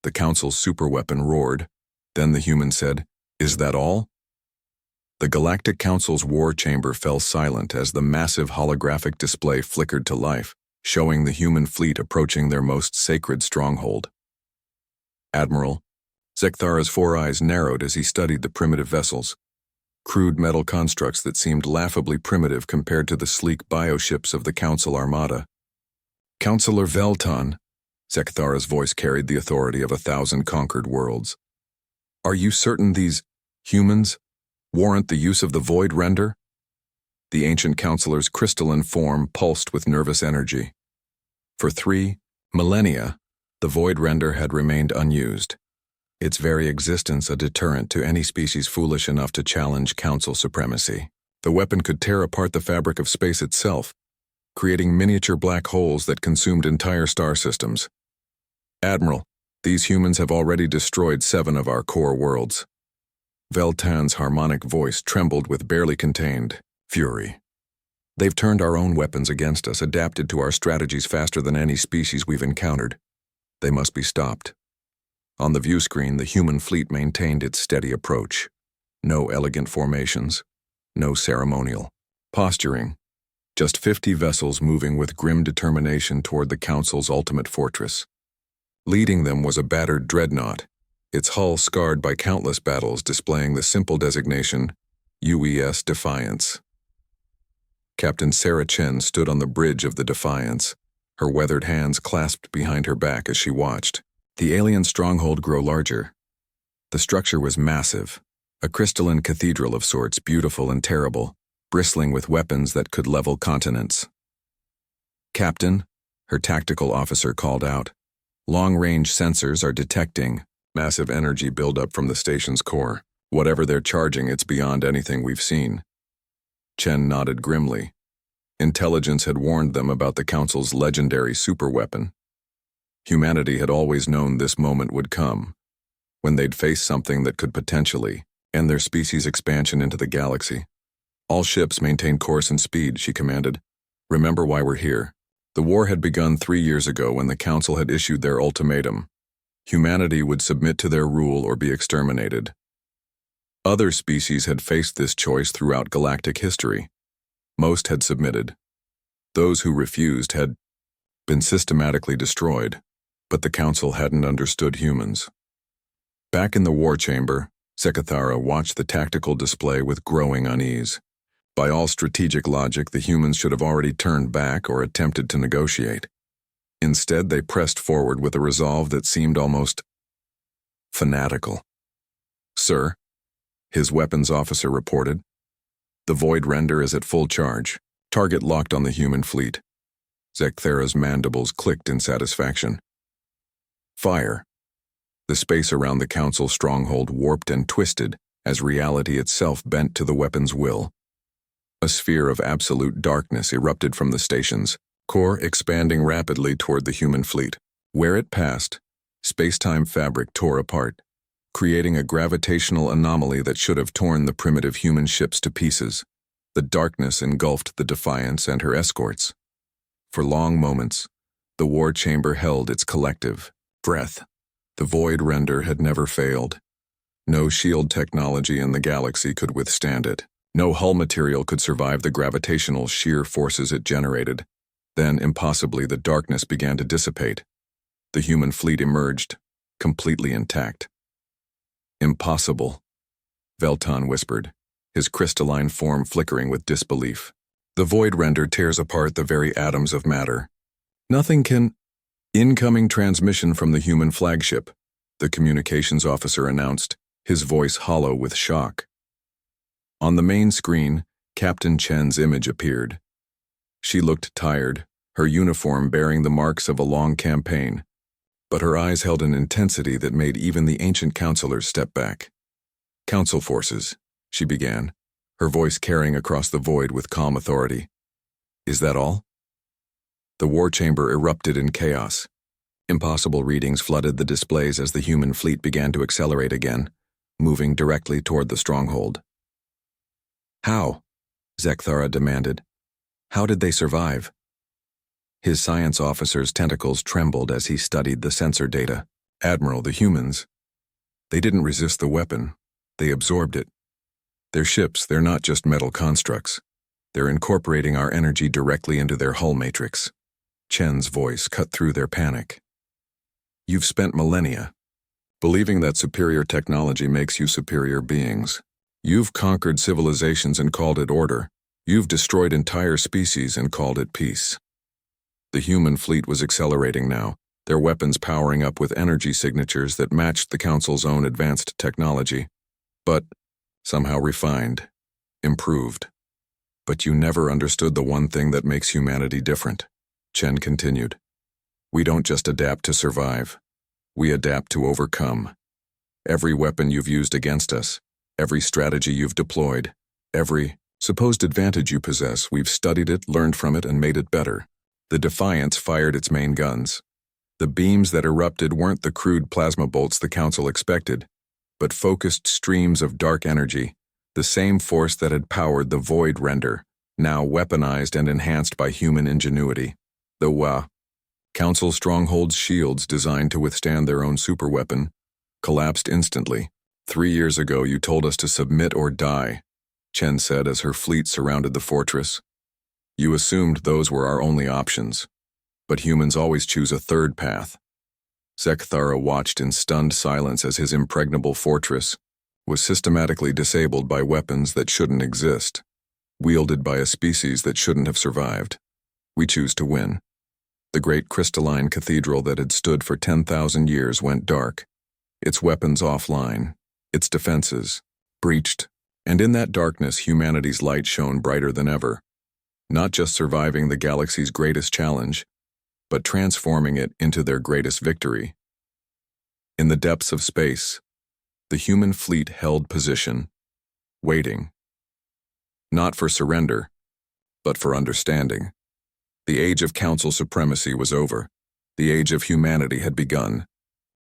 The Council's superweapon roared. Then the human said, "Is that all?" The Galactic Council's war chamber fell silent as the massive holographic display flickered to life, showing the human fleet approaching their most sacred stronghold. Admiral, Zekthara's four eyes narrowed as he studied the primitive vessels, crude metal constructs that seemed laughably primitive compared to the sleek bioships of the Council Armada. "Councilor Veltan," Zekthara's voice carried the authority of 1,000 conquered worlds. "Are you certain these humans warrant the use of the Void Render?" The ancient councilor's crystalline form pulsed with nervous energy. For 3 millennia, the Void Render had remained unused, its very existence a deterrent to any species foolish enough to challenge Council supremacy. The weapon could tear apart the fabric of space itself, creating miniature black holes that consumed entire star systems. "Admiral, these humans have already destroyed 7 of our core worlds." Veltan's harmonic voice trembled with barely contained fury. "They've turned our own weapons against us, adapted to our strategies faster than any species we've encountered. They must be stopped." On the view screen, the human fleet maintained its steady approach. No elegant formations, no ceremonial posturing, just 50 vessels moving with grim determination toward the Council's ultimate fortress. Leading them was a battered dreadnought, its hull scarred by countless battles displaying the simple designation UES Defiance. Captain Sarah Chen stood on the bridge of the Defiance, her weathered hands clasped behind her back as she watched the alien stronghold grow larger. The structure was massive, a crystalline cathedral of sorts, beautiful and terrible, bristling with weapons that could level continents. "Captain," her tactical officer called out, "long-range sensors are detecting massive energy buildup from the station's core. Whatever they're charging, it's beyond anything we've seen." Chen nodded grimly. Intelligence had warned them about the Council's legendary superweapon. Humanity had always known this moment would come, when they'd face something that could potentially end their species' expansion into the galaxy. "All ships maintain course and speed," she commanded. "Remember why we're here." The war had begun 3 years ago when the Council had issued their ultimatum. Humanity would submit to their rule or be exterminated. Other species had faced this choice throughout galactic history. Most had submitted. Those who refused had been systematically destroyed, but the Council hadn't understood humans. Back in the war chamber, Zekthara watched the tactical display with growing unease. By all strategic logic, the humans should have already turned back or attempted to negotiate. Instead, they pressed forward with a resolve that seemed almost fanatical. "Sir," his weapons officer reported, "the Void Render is at full charge. Target locked on the human fleet." Zekthara's mandibles clicked in satisfaction. "Fire." The space around the Council stronghold warped and twisted as reality itself bent to the weapon's will. A sphere of absolute darkness erupted from the station's core, expanding rapidly toward the human fleet. Where it passed, space-time fabric tore apart, creating a gravitational anomaly that should have torn the primitive human ships to pieces. The darkness engulfed the Defiance and her escorts. For long moments, the war chamber held its collective breath. The Void Render had never failed. No shield technology in the galaxy could withstand it. No hull material could survive the gravitational shear forces it generated. Then, impossibly, the darkness began to dissipate. The human fleet emerged, completely intact. "Impossible," Veltan whispered, his crystalline form flickering with disbelief. "The Void Render tears apart the very atoms of matter. Nothing can—" "Incoming transmission from the human flagship," the communications officer announced, his voice hollow with shock. On the main screen, Captain Chen's image appeared. She looked tired, her uniform bearing the marks of a long campaign, but her eyes held an intensity that made even the ancient councilors step back. "Council forces," she began, her voice carrying across the void with calm authority. "Is that all?" The war chamber erupted in chaos. Impossible readings flooded the displays as the human fleet began to accelerate again, moving directly toward the stronghold. "How?" Zekthara demanded. "How did they survive?" His science officer's tentacles trembled as he studied the sensor data. Admiral, the humans, they didn't resist the weapon. They absorbed it. Their ships, they're not just metal constructs. They're incorporating our energy directly into their hull matrix. Chen's voice cut through their panic. You've spent millennia believing that superior technology makes you superior beings. You've conquered civilizations and called it order. You've destroyed entire species and called it peace. The human fleet was accelerating now, their weapons powering up with energy signatures that matched the Council's own advanced technology, but somehow refined, improved. But you never understood the one thing that makes humanity different, Chen continued. We don't just adapt to survive. We adapt to overcome. Every weapon you've used against us, every strategy you've deployed, every supposed advantage you possess, we've studied it, learned from it, and made it better. The Defiance fired its main guns. The beams that erupted weren't the crude plasma bolts the Council expected, but focused streams of dark energy, the same force that had powered the Void Render, now weaponized and enhanced by human ingenuity. The Council stronghold's shields, designed to withstand their own superweapon, collapsed instantly. 3 years ago, you told us to submit or die, Chen said as her fleet surrounded the fortress. You assumed those were our only options, but humans always choose a third path. Zekthara watched in stunned silence as his impregnable fortress was systematically disabled by weapons that shouldn't exist, wielded by a species that shouldn't have survived. We choose to win. The great crystalline cathedral that had stood for 10,000 years went dark, its weapons offline, its defenses breached, and in that darkness humanity's light shone brighter than ever, not just surviving the galaxy's greatest challenge, but transforming it into their greatest victory. In the depths of space, the human fleet held position, waiting. Not for surrender, but for understanding. The age of Council supremacy was over. The age of humanity had begun.